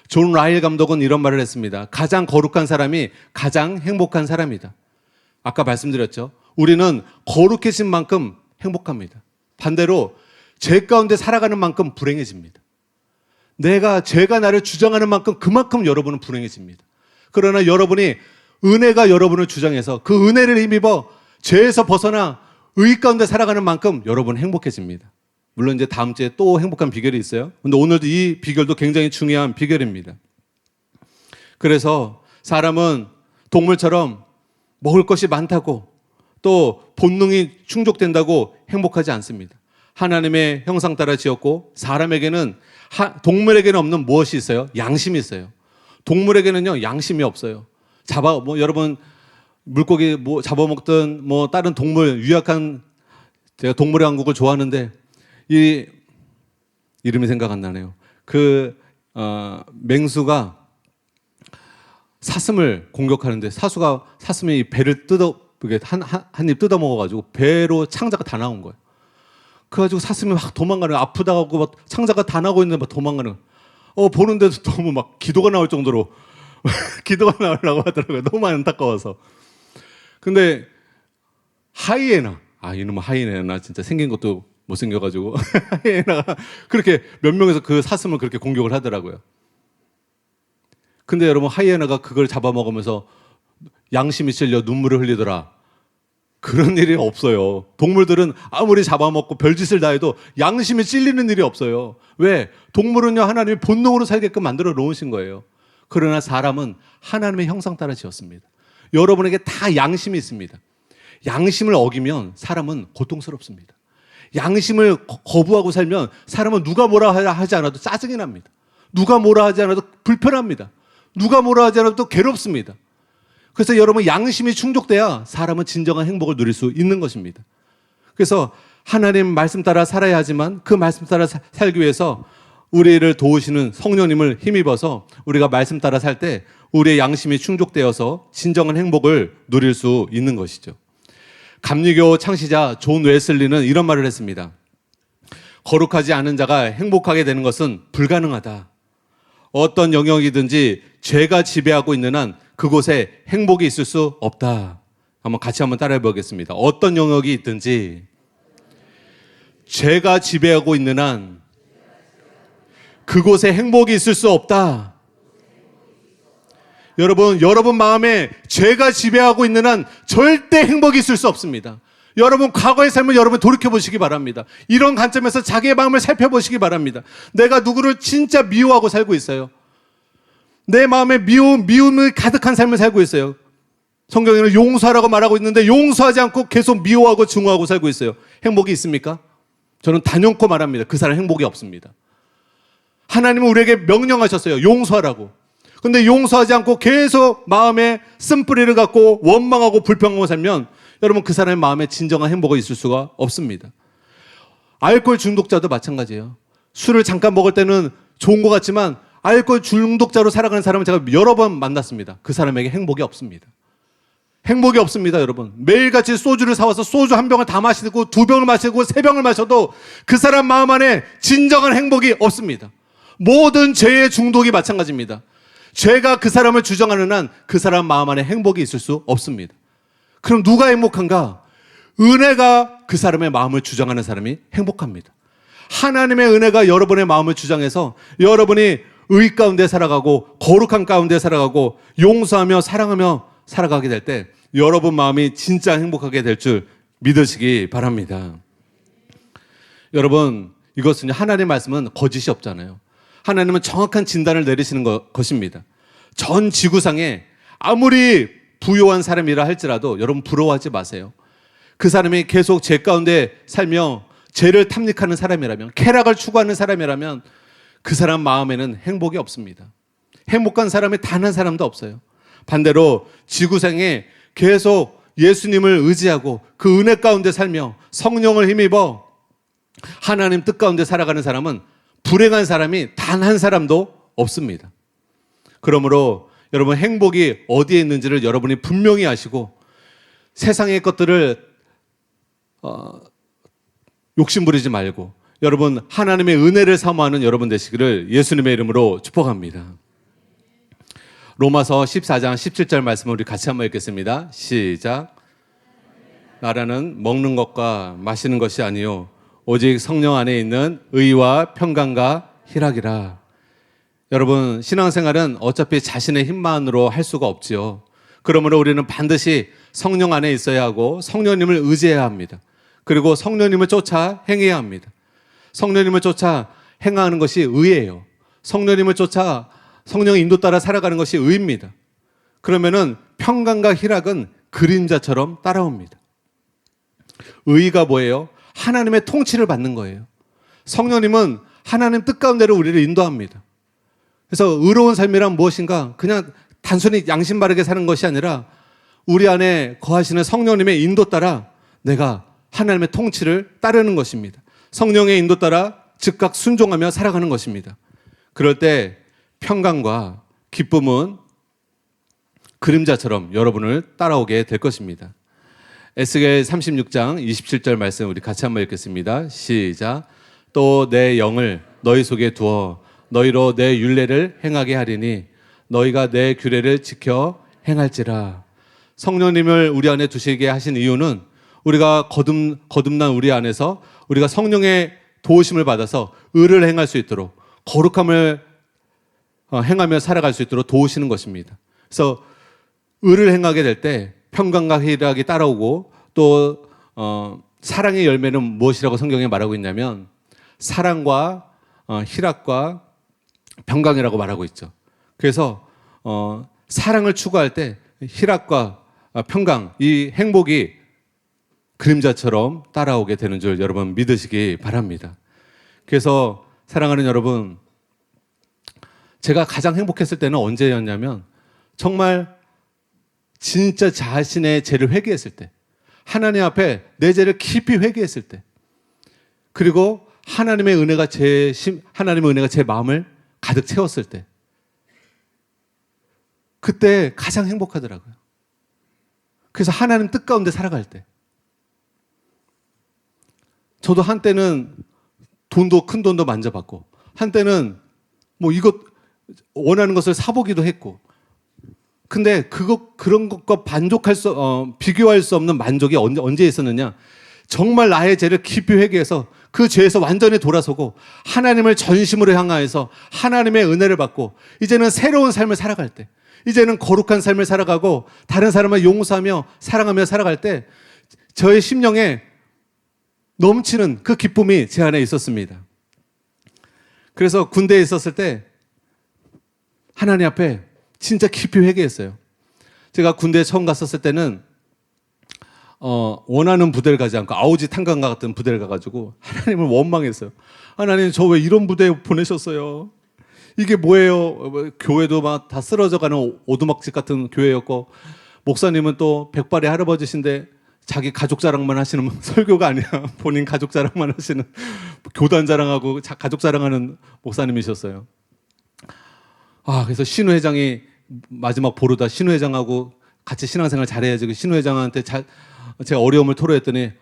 존 라일 감독은 이런 말을 했습니다. 가장 거룩한 사람이 가장 행복한 사람이다. 아까 말씀드렸죠. 우리는 거룩해진 만큼 행복합니다. 반대로 죄 가운데 살아가는 만큼 불행해집니다. 죄가 나를 주장하는 만큼 그만큼 여러분은 불행해집니다. 그러나 여러분이 은혜가 여러분을 주장해서 그 은혜를 힘입어 죄에서 벗어나 의 가운데 살아가는 만큼 여러분 행복해집니다. 물론 이제 다음 주에 또 행복한 비결이 있어요. 근데 오늘도 이 비결도 굉장히 중요한 비결입니다. 그래서 사람은 동물처럼 먹을 것이 많다고 또 본능이 충족된다고 행복하지 않습니다. 하나님의 형상 따라 지었고 사람에게는 동물에게는 없는 무엇이 있어요? 양심이 있어요. 동물에게는요 양심이 없어요. 여러분 물고기 잡아먹든 다른 동물 유약한 제가 동물의 왕국을 좋아하는데 이 이름이 생각 안 나네요. 그 맹수가 사슴을 공격하는데 사슴이 배를 한 입 뜯어 먹어가지고 배로 창자가 다 나온 거예요. 그래가지고 사슴이 막 도망가는 거예요. 아프다고 막 창자가 다 나고 있는데 막 도망가는 거예요. 보는데도 너무 막 기도가 나올 정도로 기도가 나오려고 하더라고요. 너무 안타까워서. 근데 하이에나, 이놈의 하이에나 진짜 생긴 것도 못생겨가지고 하이에나가 그렇게 몇 명에서 그 사슴을 그렇게 공격을 하더라고요. 근데 여러분, 하이에나가 그걸 잡아먹으면서 양심이 찔려 눈물을 흘리더라. 그런 일이 없어요. 동물들은 아무리 잡아먹고 별짓을 다 해도 양심이 찔리는 일이 없어요. 왜? 동물은요, 하나님이 본능으로 살게끔 만들어 놓으신 거예요. 그러나 사람은 하나님의 형상 따라 지었습니다. 여러분에게 다 양심이 있습니다. 양심을 어기면 사람은 고통스럽습니다. 양심을 거부하고 살면 사람은 누가 뭐라 하지 않아도 짜증이 납니다. 누가 뭐라 하지 않아도 불편합니다. 누가 뭐라 하지 않아도 괴롭습니다. 그래서 여러분, 양심이 충족돼야 사람은 진정한 행복을 누릴 수 있는 것입니다. 그래서 하나님 말씀 따라 살아야 하지만 그 말씀 따라 살기 위해서 우리를 도우시는 성령님을 힘입어서 우리가 말씀 따라 살 때 우리의 양심이 충족되어서 진정한 행복을 누릴 수 있는 것이죠. 감리교 창시자 존 웨슬리는 이런 말을 했습니다. 거룩하지 않은 자가 행복하게 되는 것은 불가능하다. 어떤 영역이든지 죄가 지배하고 있는 한 그곳에 행복이 있을 수 없다. 같이 한번 따라해 보겠습니다. 어떤 영역이 있든지 죄가 지배하고 있는 한 그곳에 행복이 있을 수 없다. 여러분 마음에 죄가 지배하고 있는 한 절대 행복이 있을 수 없습니다. 여러분, 과거의 삶을 여러분 돌이켜 보시기 바랍니다. 이런 관점에서 자기의 마음을 살펴보시기 바랍니다. 내가 누구를 진짜 미워하고 살고 있어요. 내 마음에 미움이 가득한 삶을 살고 있어요. 성경에는 용서하라고 말하고 있는데 용서하지 않고 계속 미워하고 증오하고 살고 있어요. 행복이 있습니까? 저는 단연코 말합니다. 그 사람 행복이 없습니다. 하나님은 우리에게 명령하셨어요. 용서하라고. 근데 용서하지 않고 계속 마음에 쓴뿌리를 갖고 원망하고 불평하고 살면 여러분, 그 사람의 마음에 진정한 행복이 있을 수가 없습니다. 알코올 중독자도 마찬가지예요. 술을 잠깐 먹을 때는 좋은 것 같지만 알코올 중독자로 살아가는 사람을 제가 여러 번 만났습니다. 그 사람에게 행복이 없습니다. 행복이 없습니다, 여러분. 매일같이 소주를 사와서 소주 한 병을 다 마시고 두 병을 마시고 세 병을 마셔도 그 사람 마음 안에 진정한 행복이 없습니다. 모든 죄의 중독이 마찬가지입니다. 죄가 그 사람을 주장하는 한 그 사람 마음 안에 행복이 있을 수 없습니다. 그럼 누가 행복한가? 은혜가 그 사람의 마음을 주장하는 사람이 행복합니다. 하나님의 은혜가 여러분의 마음을 주장해서 여러분이 의 가운데 살아가고 거룩한 가운데 살아가고 용서하며 사랑하며 살아가게 될 때 여러분 마음이 진짜 행복하게 될 줄 믿으시기 바랍니다. 여러분, 이것은 하나님의 말씀은 거짓이 없잖아요. 하나님은 정확한 진단을 내리시는 것입니다. 전 지구상에 아무리 부요한 사람이라 할지라도 여러분 부러워하지 마세요. 그 사람이 계속 죄 가운데 살며 죄를 탐닉하는 사람이라면, 쾌락을 추구하는 사람이라면 그 사람 마음에는 행복이 없습니다. 행복한 사람이 단 한 사람도 없어요. 반대로 지구상에 계속 예수님을 의지하고 그 은혜 가운데 살며 성령을 힘입어 하나님 뜻 가운데 살아가는 사람은 불행한 사람이 단 한 사람도 없습니다. 그러므로 여러분, 행복이 어디에 있는지를 여러분이 분명히 아시고 세상의 것들을 욕심부리지 말고 여러분 하나님의 은혜를 사모하는 여러분 되시기를 예수님의 이름으로 축복합니다. 로마서 14장 17절 말씀을 우리 같이 한번 읽겠습니다. 시작. 나라는 먹는 것과 마시는 것이 아니요 오직 성령 안에 있는 의와 평강과 희락이라. 여러분, 신앙생활은 어차피 자신의 힘만으로 할 수가 없지요. 그러므로 우리는 반드시 성령 안에 있어야 하고 성령님을 의지해야 합니다. 그리고 성령님을 쫓아 행해야 합니다. 성령님을 쫓아 행하는 것이 의예요. 성령님을 쫓아 성령의 인도 따라 살아가는 것이 의입니다. 그러면은 평강과 희락은 그림자처럼 따라옵니다. 의가 뭐예요? 하나님의 통치를 받는 거예요. 성령님은 하나님 뜻 가운데로 우리를 인도합니다. 그래서 의로운 삶이란 무엇인가? 그냥 단순히 양심 바르게 사는 것이 아니라 우리 안에 거하시는 성령님의 인도 따라 내가 하나님의 통치를 따르는 것입니다. 성령의 인도 따라 즉각 순종하며 살아가는 것입니다. 그럴 때 평강과 기쁨은 그림자처럼 여러분을 따라오게 될 것입니다. 에스겔 36장 27절 말씀 우리 같이 한번 읽겠습니다. 시작. 또 내 영을 너희 속에 두어 너희로 내 율례를 행하게 하리니 너희가 내 규례를 지켜 행할지라. 성령님을 우리 안에 두시게 하신 이유는 우리가 거듭난 우리 안에서 우리가 성령의 도우심을 받아서 의를 행할 수 있도록 거룩함을 행하며 살아갈 수 있도록 도우시는 것입니다. 그래서 의를 행하게 될 때 평강과 희락이 따라오고 또 사랑의 열매는 무엇이라고 성경에 말하고 있냐면 사랑과 희락과 평강이라고 말하고 있죠. 그래서 사랑을 추구할 때 희락과 평강, 이 행복이 그림자처럼 따라오게 되는 줄 여러분 믿으시기 바랍니다. 그래서 사랑하는 여러분, 제가 가장 행복했을 때는 언제였냐면 정말 진짜 자신의 죄를 회개했을 때, 하나님 앞에 내 죄를 깊이 회개했을 때, 그리고 하나님의 은혜가 제 마음을 가득 채웠을 때, 그때 가장 행복하더라고요. 그래서 하나님 뜻 가운데 살아갈 때, 저도 한때는 큰 돈도 만져봤고, 한때는 뭐 이것 원하는 것을 사보기도 했고, 근데 그런 것과 비교할 수 없는 만족이 언제 있었느냐? 정말 나의 죄를 깊이 회개해서 그 죄에서 완전히 돌아서고 하나님을 전심으로 향하여서 하나님의 은혜를 받고 이제는 새로운 삶을 살아갈 때, 이제는 거룩한 삶을 살아가고 다른 사람을 용서하며 사랑하며 살아갈 때 저의 심령에 넘치는 그 기쁨이 제 안에 있었습니다. 그래서 군대에 있었을 때 하나님 앞에 진짜 깊이 회개했어요. 제가 군대에 처음 갔었을 때는 원하는 부대를 가지 않고 아우지 탄광과 같은 부대를 가가지고 하나님을 원망했어요. 하나님, 저 왜 이런 부대에 보내셨어요? 이게 뭐예요? 교회도 막 다 쓰러져가는 오두막집 같은 교회였고, 목사님은 또 백발의 할아버지신데 자기 가족 자랑만 하시는 설교가 아니라 본인 가족 자랑만 하시는 교단 자랑하고 가족 자랑하는 목사님이셨어요. 그래서 신우 회장이 마지막 보루다 신우 회장하고 같이 신앙생활 잘해야지. 그 신우 회장한테 제가 어려움을 토로했더니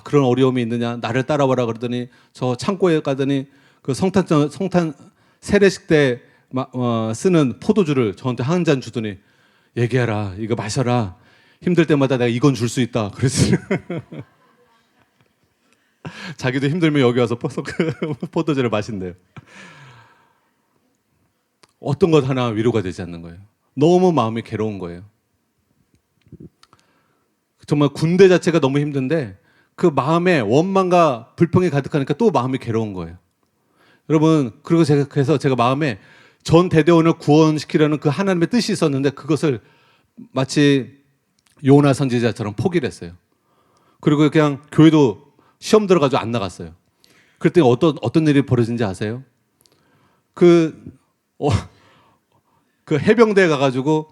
그런 어려움이 있느냐, 나를 따라와라 그러더니 저 창고에 가더니 그 성탄 세례식 때 쓰는 포도주를 저한테 한 잔 주더니 얘기해라, 이거 마셔라, 힘들 때마다 내가 이건 줄 수 있다 그랬어요. 자기도 힘들면 여기 와서 포도주를 마신대요. 어떤 것 하나 위로가 되지 않는 거예요. 너무 마음이 괴로운 거예요. 정말 군대 자체가 너무 힘든데 그 마음에 원망과 불평이 가득하니까 또 마음이 괴로운 거예요. 여러분, 그리고 그래서 제가 마음에 전 대대원을 구원시키려는 그 하나님의 뜻이 있었는데 그것을 마치 요나 선지자처럼 포기를 했어요. 그리고 그냥 교회도 시험 들어가지고 안 나갔어요. 그랬더니 어떤 일이 벌어진지 아세요? 그 해병대에 가서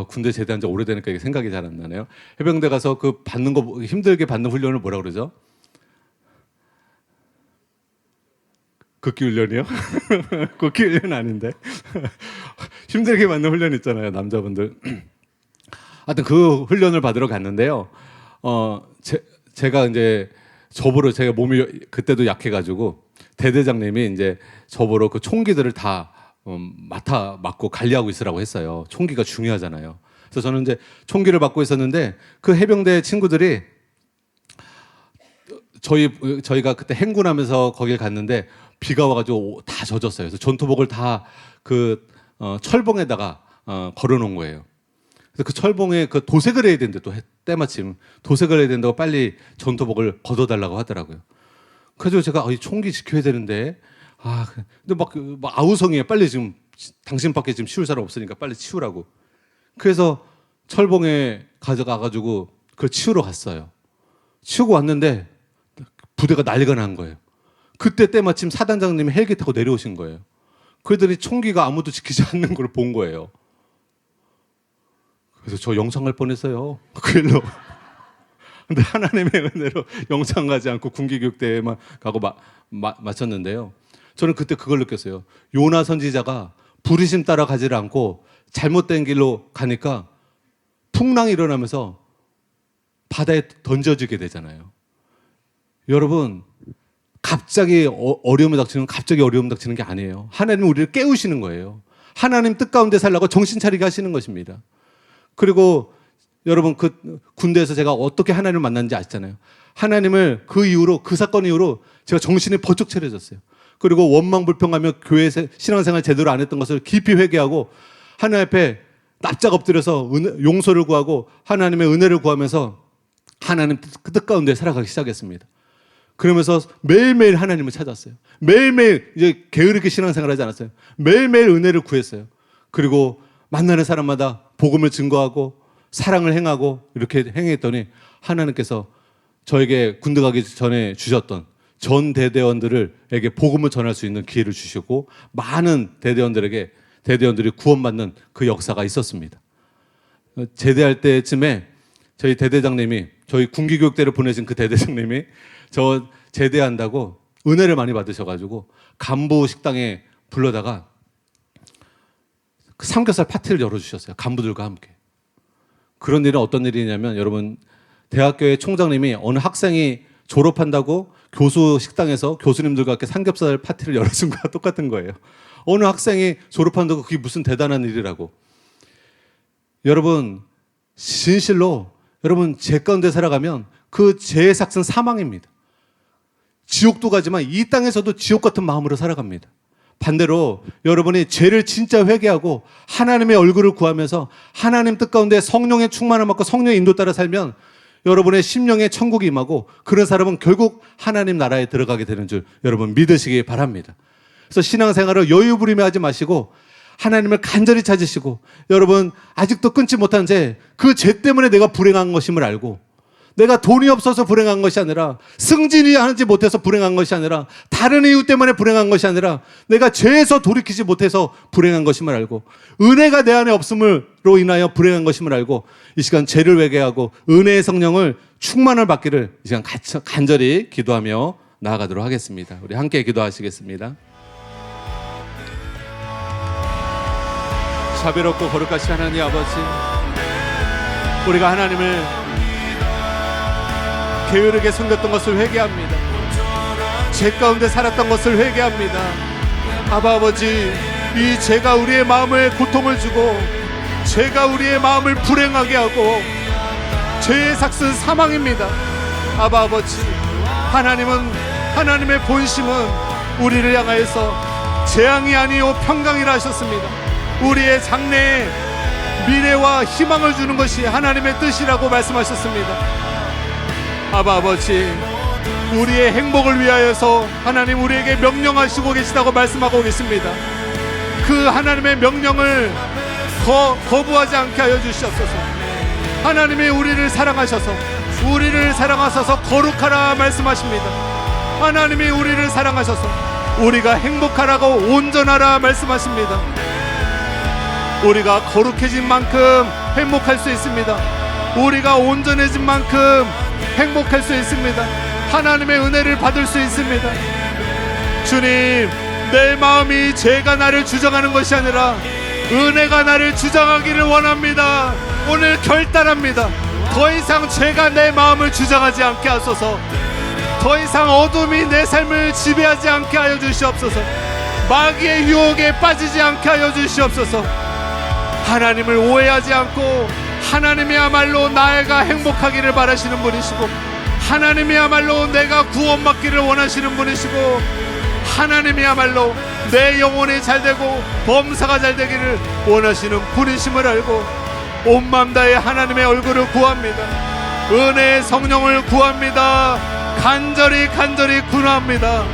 군대 제대한 지 오래되니까 이게 생각이 잘 안 나네요. 해병대 가서 그 힘들게 받는 훈련을 뭐라 그러죠? 극기 훈련이요? 극기 훈련 아닌데. 힘들게 받는 훈련 있잖아요, 남자분들. 하여튼 그 훈련을 받으러 갔는데요. 제가 이제 제가 몸이 그때도 약해가지고 대대장님이 이제 저보러 그 총기들을 다 맡고 관리하고 있으라고 했어요. 총기가 중요하잖아요. 그래서 저는 이제 총기를 맡고 있었는데 그 해병대 친구들이 저희가 그때 행군하면서 거길 갔는데 비가 와가지고 다 젖었어요. 그래서 전투복을 다 그 철봉에다가 걸어놓은 거예요. 그래서 그 철봉에 그 도색을 해야 되는데 또 때마침 도색을 해야 된다고 빨리 전투복을 걷어달라고 하더라고요. 그래서 제가 이 총기 지켜야 되는데 근데 막 아우성이에요. 빨리 지금 당신밖에 지금 치울 사람 없으니까 빨리 치우라고. 그래서 철봉에 가져가가지고 그걸 치우러 갔어요. 치우고 왔는데 부대가 난리가 난 거예요. 그때 때마침 사단장님이 헬기 타고 내려오신 거예요. 그러더니 총기가 아무도 지키지 않는 걸 본 거예요. 그래서 저 영상할 뻔했어요. 그 일로. 근데 하나님의 은혜로 영창 가지 않고 군기교육대회만 가고 마쳤는데요. 저는 그때 그걸 느꼈어요. 요나 선지자가 부르심 따라 가지를 않고 잘못된 길로 가니까 풍랑이 일어나면서 바다에 던져지게 되잖아요. 여러분, 갑자기 어려움이 닥치는 게 아니에요. 하나님은 우리를 깨우시는 거예요. 하나님 뜻 가운데 살라고 정신 차리게 하시는 것입니다. 그리고 여러분, 그 군대에서 제가 어떻게 하나님을 만났는지 아시잖아요. 하나님을 그 이후로, 그 사건 이후로 제가 정신이 번쩍 차려졌어요. 그리고 원망불평하며 교회 신앙생활 제대로 안 했던 것을 깊이 회개하고 하나님 앞에 납작 엎드려서 용서를 구하고 하나님의 은혜를 구하면서 하나님 뜻 가운데 살아가기 시작했습니다. 그러면서 매일매일 하나님을 찾았어요. 매일매일 이제 게으르게 신앙생활 하지 않았어요. 매일매일 은혜를 구했어요. 그리고 만나는 사람마다 복음을 증거하고 사랑을 행하고 이렇게 행했더니 하나님께서 저에게 군대 가기 전에 주셨던 전 대대원들에게 복음을 전할 수 있는 기회를 주시고 많은 대대원들이 구원받는 그 역사가 있었습니다. 제대할 때쯤에 저희 대대장님이, 저희 군기교육대를 보내신 그 대대장님이 저 제대한다고 은혜를 많이 받으셔가지고 간부 식당에 불러다가 그 삼겹살 파티를 열어주셨어요. 간부들과 함께. 그런 일은 어떤 일이냐면, 여러분, 대학교의 총장님이 어느 학생이 졸업한다고 교수 식당에서 교수님들과 함께 삼겹살 파티를 열어준 거와 똑같은 거예요. 어느 학생이 졸업한다고 그게 무슨 대단한 일이라고. 여러분, 진실로 여러분, 죄 가운데 살아가면 그 죄의 삭은 사망입니다. 지옥도 가지만 이 땅에서도 지옥 같은 마음으로 살아갑니다. 반대로 여러분이 죄를 진짜 회개하고 하나님의 얼굴을 구하면서 하나님 뜻 가운데 성령의 충만을 받고 성령의 인도 따라 살면 여러분의 심령에 천국이 임하고 그런 사람은 결국 하나님 나라에 들어가게 되는 줄 여러분 믿으시기 바랍니다. 그래서 신앙생활을 여유 부리며 하지 마시고 하나님을 간절히 찾으시고, 여러분 아직도 끊지 못한 죄, 그 죄 때문에 내가 불행한 것임을 알고, 내가 돈이 없어서 불행한 것이 아니라, 승진이 하지 못해서 불행한 것이 아니라, 다른 이유 때문에 불행한 것이 아니라 내가 죄에서 돌이키지 못해서 불행한 것임을 알고, 은혜가 내 안에 없음으로 인하여 불행한 것임을 알고, 이 시간 죄를 회개하고 은혜의 성령을 충만을 받기를 이 시간 간절히 기도하며 나아가도록 하겠습니다. 우리 함께 기도하시겠습니다. 자비롭고 거룩하신 하나님 아버지, 우리가 하나님을 게으르게 섬겼던 것을 회개합니다. 죄 가운데 살았던 것을 회개합니다. 아버지, 이 죄가 우리의 마음에 고통을 주고 죄가 우리의 마음을 불행하게 하고 죄의 삭은 사망입니다. 아버지, 하나님의 본심은 우리를 향하여서 재앙이 아니요 평강이라 하셨습니다. 우리의 장래에 미래와 희망을 주는 것이 하나님의 뜻이라고 말씀하셨습니다. 아버지, 우리의 행복을 위하여서 하나님 우리에게 명령하시고 계시다고 말씀하고 계십니다. 그 하나님의 명령을 거부하지 않게 하여 주시옵소서. 하나님이 우리를 사랑하셔서 거룩하라 말씀하십니다. 하나님이 우리를 사랑하셔서 우리가 행복하라고 온전하라 말씀하십니다. 우리가 거룩해진 만큼 행복할 수 있습니다. 우리가 온전해진 만큼 행복할 수 있습니다. 하나님의 은혜를 받을 수 있습니다. 주님, 내 마음이 죄가 나를 주장하는 것이 아니라 은혜가 나를 주장하기를 원합니다. 오늘 결단합니다. 더 이상 죄가 내 마음을 주장하지 않게 하소서. 더 이상 어둠이 내 삶을 지배하지 않게 하여 주시옵소서. 마귀의 유혹에 빠지지 않게 하여 주시옵소서. 하나님을 오해하지 않고 하나님이야말로 나가 행복하기를 바라시는 분이시고, 하나님이야말로 내가 구원받기를 원하시는 분이시고, 하나님이야말로 내 영혼이 잘되고 범사가 잘되기를 원하시는 분이심을 알고 온 맘 다해 하나님의 얼굴을 구합니다. 은혜의 성령을 구합니다. 간절히 구합니다.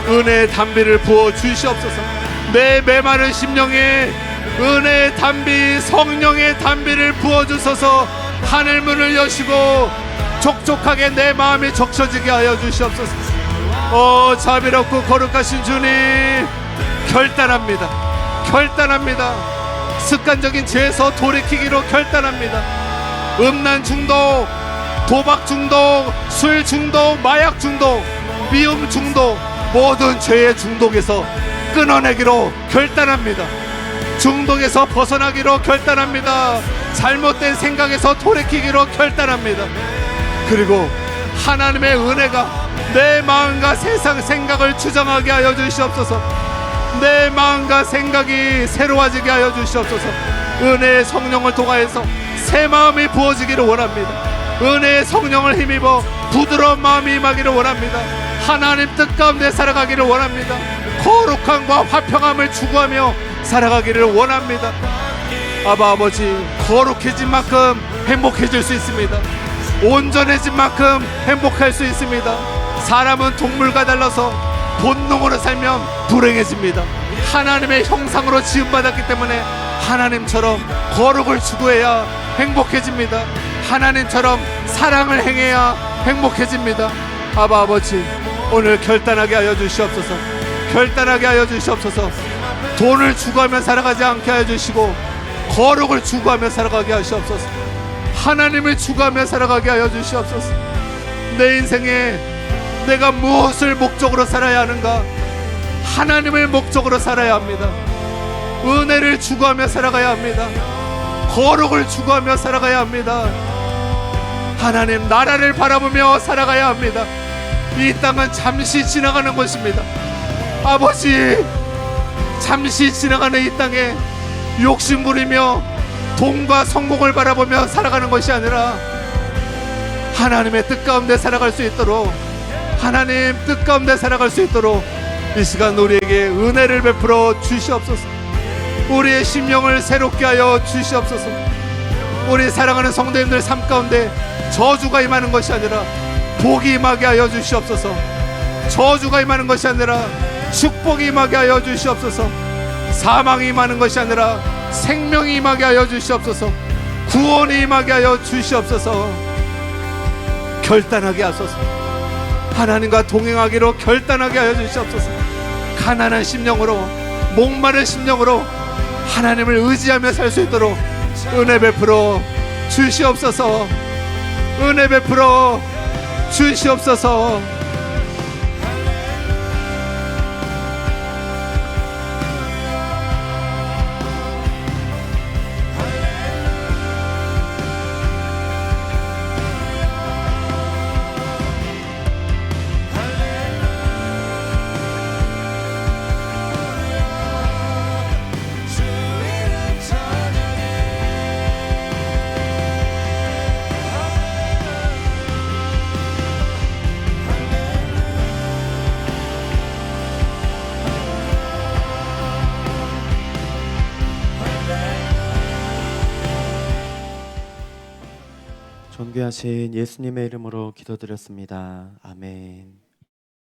은혜의 담비를 부어 주시옵소서. 내 메마른 심령에 은혜의 담비, 성령의 담비를 부어주셔서 하늘문을 여시고 촉촉하게 내 마음이 적셔지게 하여 주시옵소서. 자비롭고 거룩하신 주님, 결단합니다. 습관적인 죄에서 돌이키기로 결단합니다. 음란 중독, 도박 중독, 술 중독, 마약 중독, 미움 중독, 모든 죄의 중독에서 끊어내기로 결단합니다. 중독에서 벗어나기로 결단합니다. 잘못된 생각에서 돌이키기로 결단합니다. 그리고 하나님의 은혜가 내 마음과 세상 생각을 주장하게 하여 주시옵소서. 내 마음과 생각이 새로워지게 하여 주시옵소서. 은혜의 성령을 통하여서 새 마음이 부어지기를 원합니다. 은혜의 성령을 힘입어 부드러운 마음이 임하기를 원합니다. 하나님 뜻 가운데 살아가기를 원합니다. 거룩함과 화평함을 추구하며 살아가기를 원합니다. 아버지, 거룩해진 만큼 행복해질 수 있습니다. 온전해진 만큼 행복할 수 있습니다. 사람은 동물과 달라서 본능으로 살면 불행해집니다. 하나님의 형상으로 지음받았기 때문에 하나님처럼 거룩을 추구해야 행복해집니다. 하나님처럼 사랑을 행해야 행복해집니다. 아버지, 오늘 결단하게 하여 주시옵소서. 결단하게 하여 주시옵소서. 돈을 추구하며 살아가지 않게 하여 주시고 거룩을 추구하며 살아가게 하시옵소서. 하나님을 추구하며 살아가게 하여 주시옵소서. 내 인생에 내가 무엇을 목적으로 살아야 하는가? 하나님을 목적으로 살아야 합니다. 은혜를 추구하며 살아가야 합니다. 거룩을 추구하며 살아가야 합니다. 하나님 나라를 바라보며 살아가야 합니다. 이 땅은 잠시 지나가는 것입니다. 아버지, 잠시 지나가는 이 땅에 욕심 부리며 돈과 성공을 바라보며 살아가는 것이 아니라 하나님의 뜻 가운데 살아갈 수 있도록, 하나님 뜻 가운데 살아갈 수 있도록 이 시간 우리에게 은혜를 베풀어 주시옵소서. 우리의 심령을 새롭게 하여 주시옵소서. 우리 사랑하는 성도님들 삶 가운데 저주가 임하는 것이 아니라 복이 임하게 하여 주시옵소서. 저주가 임하는 것이 아니라 축복이 임하게 하여 주시옵소서. 사망이 임하는 것이 아니라 생명이 임하게 하여 주시옵소서. 구원이 임하게 하여 주시옵소서. 결단하게 하소서. 하나님과 동행하기로 결단하게 하여 주시옵소서. 가난한 심령으로, 목마른 심령으로 하나님을 의지하며 살 수 있도록 은혜 베풀어 주시옵소서. 은혜 베풀어 주시옵소서. 존귀하신 예수님의 이름으로 기도드렸습니다. 아멘.